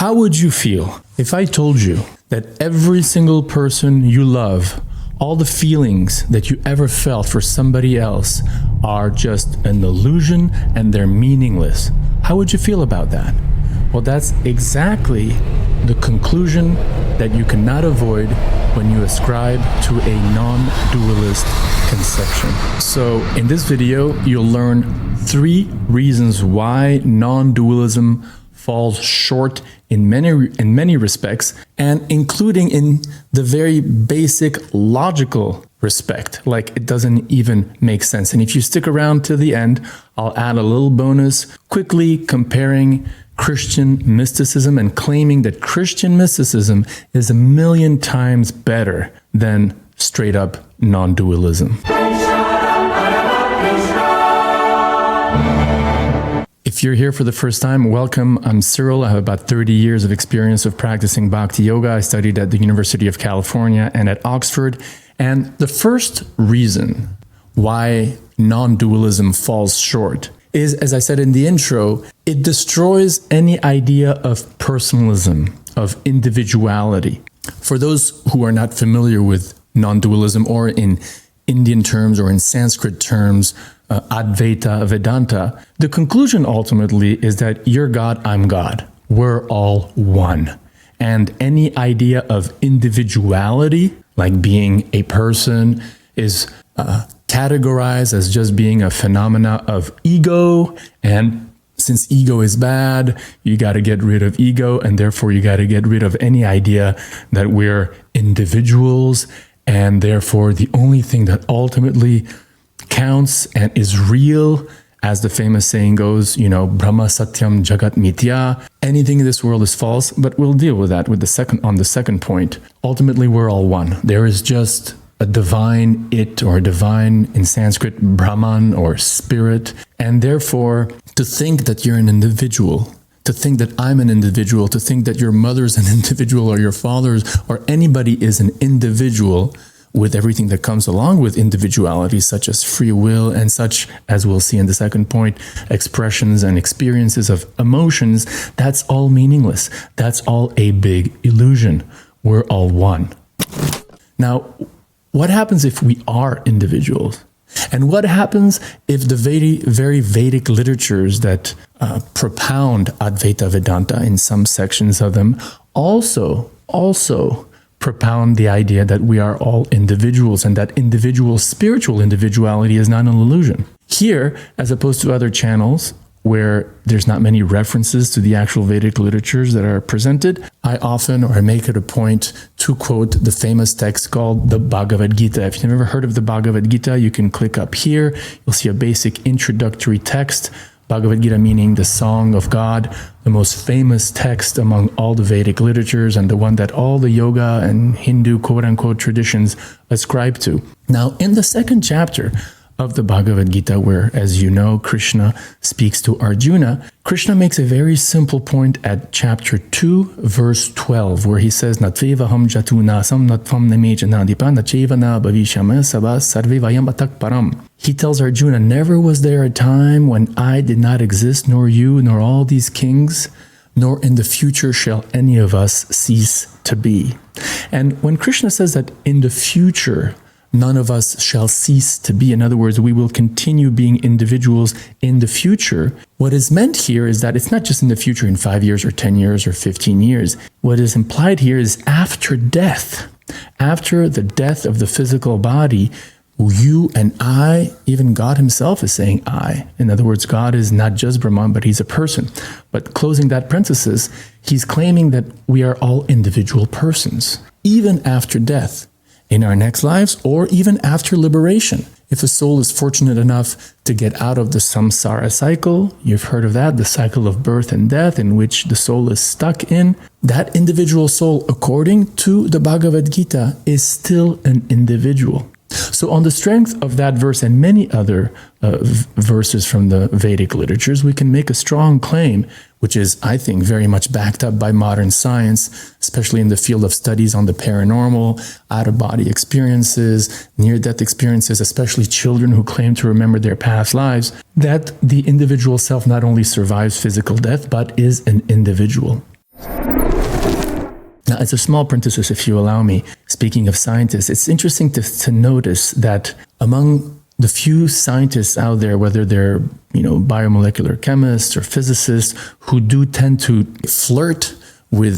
How would you feel if I told you that every single person you love, all the feelings that you ever felt for somebody else are just an illusion and they're meaningless? How would you feel about that? Well, that's exactly the conclusion that you cannot avoid when you ascribe to a non-dualist conception. So in this video, you'll learn 3 reasons why non-dualism falls short in many respects, and including in the very basic logical respect, like it doesn't even make sense. And if you stick around to the end, I'll add a little bonus, quickly comparing Christian mysticism and claiming that Christian mysticism is 1,000,000 times better than straight up non-dualism. If you're here for the first time, welcome. I'm Cyril. I have about 30 years of experience of practicing Bhakti yoga. I studied at the University of California and at Oxford. And the first reason why non-dualism falls short is, as I said in the intro, it destroys any idea of personalism, of individuality. For those who are not familiar with non-dualism, or in Indian terms or in Sanskrit terms, Advaita Vedanta, the conclusion ultimately is that you're God, I'm God. We're all one. And any idea of individuality, like being a person, is categorized as just being a phenomena of ego. And since ego is bad, you got to get rid of ego, and therefore you got to get rid of any idea that we're individuals. And therefore, the only thing that ultimately counts and is real, as the famous saying goes, Brahma Satyam Jagat Mithya. Anything in this world is false, but we'll deal with that on the second point. Ultimately, we're all one. There is just a divine it, or a divine, in Sanskrit, Brahman, or spirit. And therefore, to think that you're an individual, to think that I'm an individual, to think that your mother's an individual, or your father's, or anybody is an individual, with everything that comes along with individuality, such as free will and such, as we'll see in the second point, expressions and experiences of emotions, that's all meaningless. That's all a big illusion. We're all one. Now, what happens if we are individuals? And what happens if the very Vedic literatures that propound Advaita Vedanta, in some sections of them, also propound the idea that we are all individuals, and that spiritual individuality is not an illusion? Here, as opposed to other channels where there's not many references to the actual Vedic literatures that are presented, I make it a point to quote the famous text called the Bhagavad Gītā. If you've never heard of the Bhagavad Gītā, you can click up here. You'll see a basic introductory text. Bhagavad Gītā meaning the Song of God, the most famous text among all the Vedic literatures, and the one that all the yoga and Hindu quote-unquote traditions ascribe to. Now, in the second chapter of the Bhagavad Gītā, where, as you know, Krishna speaks to Arjuna, Krishna makes a very simple point at chapter 2, verse 12, where he says, Natvevaham jatu nasam natvam nemejana nacheva na bhavishama sabha sarve vayam atak param. He tells Arjuna, never was there a time when I did not exist, nor you, nor all these kings, nor in the future shall any of us cease to be. And when Krishna says that in the future, none of us shall cease to be, in other words, we will continue being individuals in the future, what is meant here is that it's not just in the future in 5 years or 10 years or 15 years. What is implied here is after death, after the death of the physical body, you and I, even God himself is saying I. In other words, God is not just Brahman, but he's a person. But closing that parenthesis, he's claiming that we are all individual persons, even after death, in our next lives, or even after liberation. If a soul is fortunate enough to get out of the samsara cycle, you've heard of that, the cycle of birth and death in which the soul is stuck in, that individual soul, according to the Bhagavad Gītā, is still an individual. So on the strength of that verse and many other verses from the Vedic literatures, we can make a strong claim, which is, I think, very much backed up by modern science, especially in the field of studies on the paranormal, out-of-body experiences, near-death experiences, especially children who claim to remember their past lives, that the individual self not only survives physical death, but is an individual. Now, as a small parenthesis, if you allow me, speaking of scientists, it's interesting to notice that among the few scientists out there, whether they're, biomolecular chemists or physicists, who do tend to flirt with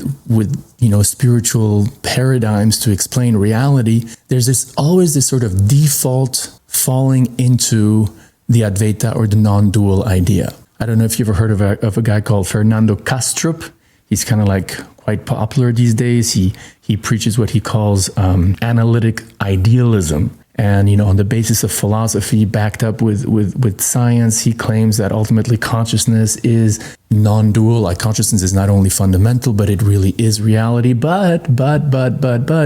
spiritual paradigms to explain reality, there's always this sort of default falling into the Advaita or the non-dual idea. I don't know if you've ever heard of a guy called Fernando Kastrup. He's kind of like quite popular these days. He preaches what he calls analytic idealism. And, on the basis of philosophy backed up with science, he claims that ultimately consciousness is non-dual. Like consciousness is not only fundamental, but it really is reality. But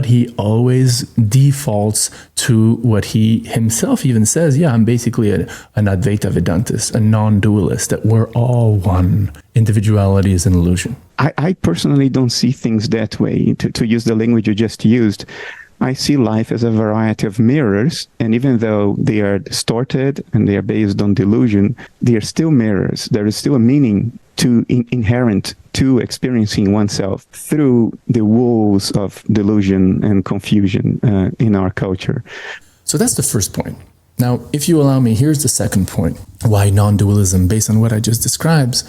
he always defaults to what he himself even says. Yeah, I'm basically an Advaita Vedantist, a non-dualist, that we're all one. Individuality is an illusion. I personally don't see things that way. To use the language you just used, I see life as a variety of mirrors, and even though they are distorted and they are based on delusion, they are still mirrors. There is still a meaning inherent to experiencing oneself through the walls of delusion and confusion in our culture. So that's the first point. Now, if you allow me, here's the second point, why non-dualism, based on what I just described,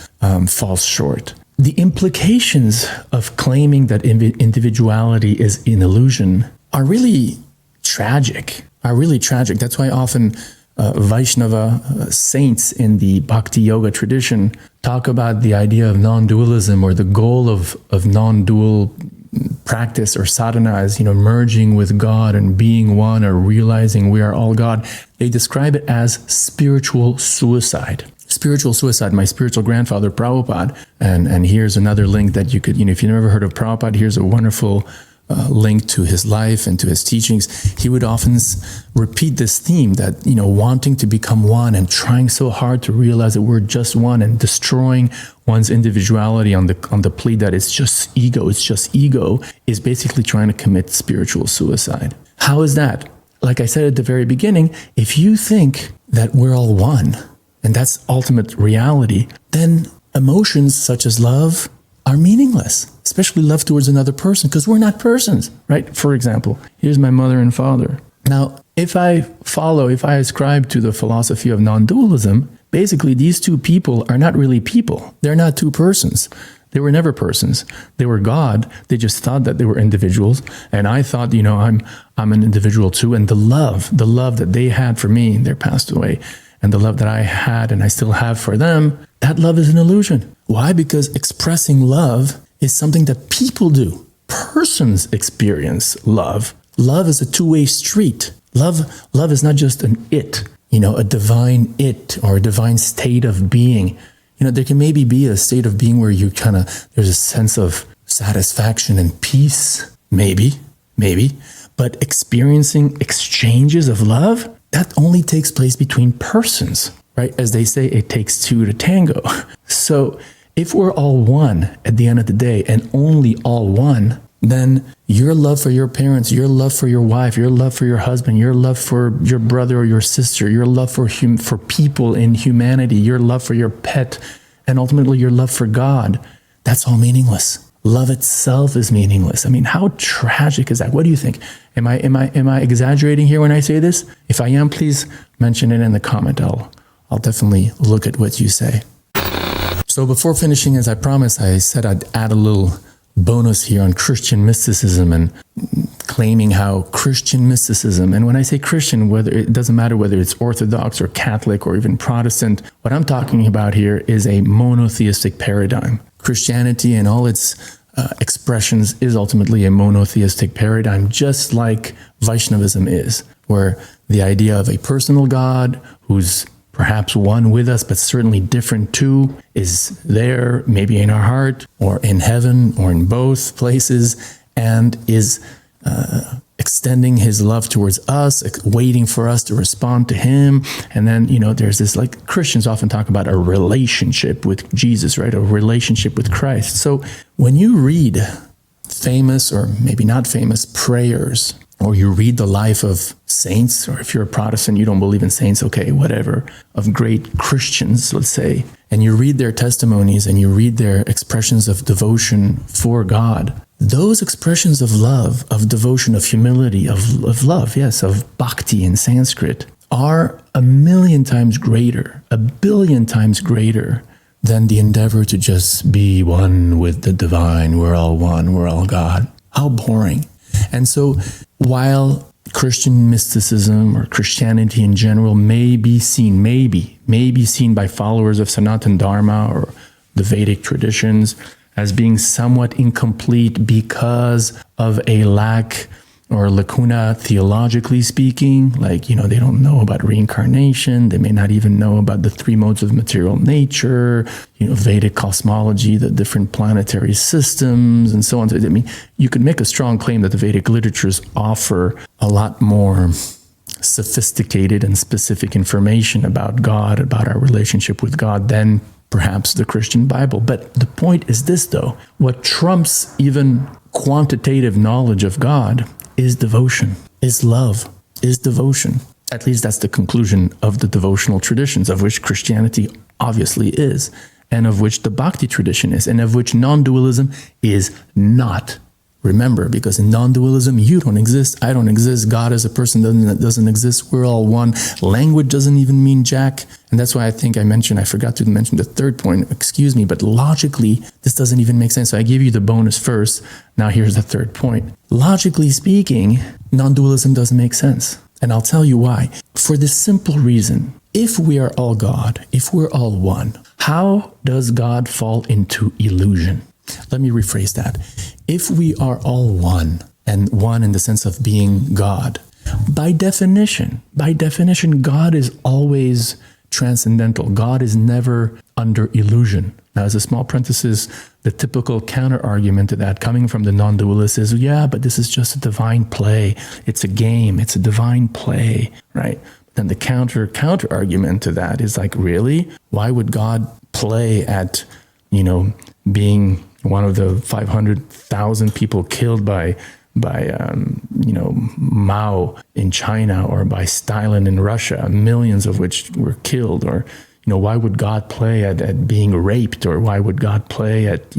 falls short. The implications of claiming that individuality is an illusion are really tragic. That's why often Vaishnava saints in the Bhakti yoga tradition talk about the idea of non-dualism, or the goal of non-dual practice or sadhana is, merging with God and being one, or realizing we are all God. They describe it as spiritual suicide. Spiritual suicide. My spiritual grandfather, Prabhupada, and here's another link that you could, if you've never heard of Prabhupada, here's a wonderful link to his life and to his teachings. He would often repeat this theme that, wanting to become one and trying so hard to realize that we're just one, and destroying one's individuality on the plea that it's just ego, is basically trying to commit spiritual suicide. How is that? Like I said at the very beginning, if you think that we're all one, and that's ultimate reality, then emotions such as love are meaningless, especially love towards another person, because we're not persons, right? For example, here's my mother and father. Now, if I ascribe to the philosophy of non-dualism, basically these two people are not really people. They're not two persons. They were never persons. They were God. They just thought that they were individuals. And I thought, I'm an individual too. And the love that they had for me, they're passed away, and the love that I had and I still have for them, that love is an illusion. Why? Because expressing love is something that people do. Persons experience love. Love is a two-way street. Love is not just an it, a divine it or a divine state of being. There can maybe be a state of being where there's a sense of satisfaction and peace, maybe. But experiencing exchanges of love, that only takes place between persons, right? As they say, it takes two to tango. So if we're all one at the end of the day, and only all one, then your love for your parents, your love for your wife, your love for your husband, your love for your brother or your sister, your love for people in humanity, your love for your pet, and ultimately your love for God, that's all meaningless. Love itself is meaningless. I mean, how tragic is that? What do you think? Am I exaggerating here when I say this? If I am, please mention it in the comment. I'll definitely look at what you say. So before finishing, as I promised, I said I'd add a little bonus here on Christian mysticism and claiming how Christian mysticism, and when I say Christian, it doesn't matter whether it's Orthodox or Catholic or even Protestant, what I'm talking about here is a monotheistic paradigm. Christianity and all its expressions is ultimately a monotheistic paradigm, just like Vaishnavism is, where the idea of a personal God who's perhaps one with us, but certainly different too, is there, maybe in our heart, or in heaven, or in both places, and is extending his love towards us, waiting for us to respond to him. And then, there's this, like Christians often talk about a relationship with Jesus, right? A relationship with Christ. So when you read famous or maybe not famous prayers, or you read the life of saints, or if you're a Protestant, you don't believe in saints, okay, whatever, of great Christians, let's say, and you read their testimonies and you read their expressions of devotion for God, those expressions of love, of devotion, of humility, of love, yes, of bhakti in Sanskrit, are 1,000,000 times greater, 1,000,000,000 times greater than the endeavor to just be one with the divine. We're all one, we're all God. How boring. And so while Christian mysticism or Christianity in general may be seen by followers of Sanatana Dharma or the Vedic traditions as being somewhat incomplete because of a lack or lacuna theologically speaking, like, they don't know about reincarnation, they may not even know about the three modes of material nature, Vedic cosmology, the different planetary systems, and so on. So, you could make a strong claim that the Vedic literatures offer a lot more sophisticated and specific information about God, about our relationship with God, than perhaps the Christian Bible. But the point is this, though. What trumps even quantitative knowledge of God is devotion, is love, is devotion. At least that's the conclusion of the devotional traditions, of which Christianity obviously is, and of which the Bhakti tradition is, and of which non-dualism is not. Remember, because in non-dualism, you don't exist, I don't exist, God as a person doesn't exist, we're all one. Language doesn't even mean jack. And that's why I think I forgot to mention the third point, excuse me, but logically, this doesn't even make sense. So I gave you the bonus first. Now here's the third point. Logically speaking, non-dualism doesn't make sense. And I'll tell you why. For this simple reason, if we are all God, if we're all one, how does God fall into illusion? Let me rephrase that. If we are all one, and one in the sense of being God, by definition, God is always transcendental. God is never under illusion. Now, as a small parenthesis, the typical counter-argument to that coming from the non-dualist is, yeah, but this is just a divine play. It's a game. It's a divine play, right? Then the counter-argument to that is like, really? Why would God play at, being one of the 500,000 people killed by Mao in China, or by Stalin in Russia, millions of which were killed? Or, why would God play at being raped? Or why would God play at,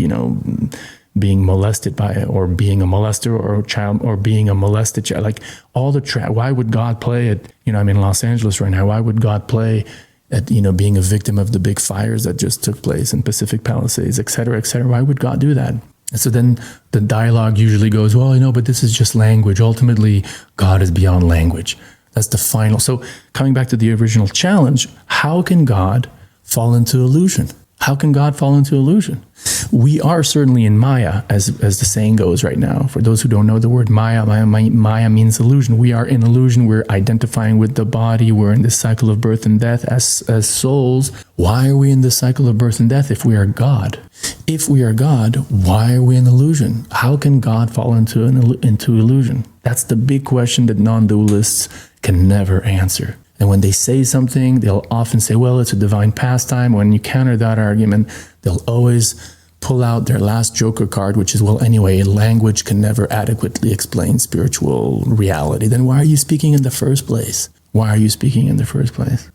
being molested by, or being a molester or a child, or being a molested child? Like all why would God play at, I'm in Los Angeles right now. Why would God play at, being a victim of the big fires that just took place in Pacific Palisades, et cetera, et cetera? Why would God do that? And so then the dialogue usually goes, well, but this is just language. Ultimately, God is beyond language. That's the final. So coming back to the original challenge, how can God fall into illusion? How can God fall into illusion? We are certainly in Maya, as the saying goes right now. For those who don't know the word Maya means illusion. We are in illusion. We're identifying with the body. We're in this cycle of birth and death as souls. Why are we in this cycle of birth and death if we are God? If we are God, why are we in illusion? How can God fall into illusion? That's the big question that non-dualists can never answer. And when they say something, they'll often say, well, it's a divine pastime. When you counter that argument, they'll always pull out their last joker card, which is, well, anyway, language can never adequately explain spiritual reality. Then why are you speaking in the first place? Why are you speaking in the first place?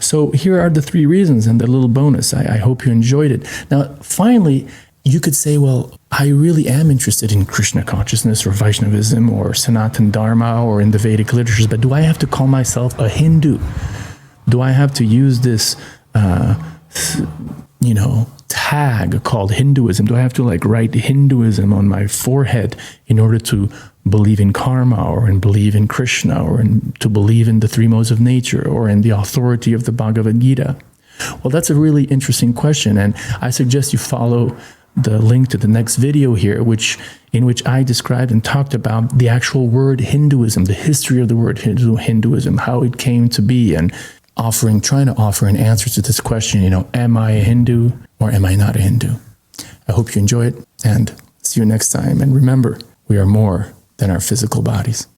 So here are the three reasons and the little bonus. I hope you enjoyed it. Now, finally, you could say, well, I really am interested in Krishna consciousness or Vaishnavism or Sanatana Dharma or in the Vedic literatures, but do I have to call myself a Hindu? Do I have to use this, tag called Hinduism? Do I have to write Hinduism on my forehead in order to believe in karma, or in believe in Krishna, or to believe in the three modes of nature, or in the authority of the Bhagavad Gītā? Well, that's a really interesting question, and I suggest you follow the link to the next video here, in which I described and talked about the actual word Hinduism, the history of the word Hinduism, how it came to be, and trying to offer an answer to this question, am I a Hindu or am I not a Hindu? I hope you enjoy it, and see you next time. And remember, we are more than our physical bodies.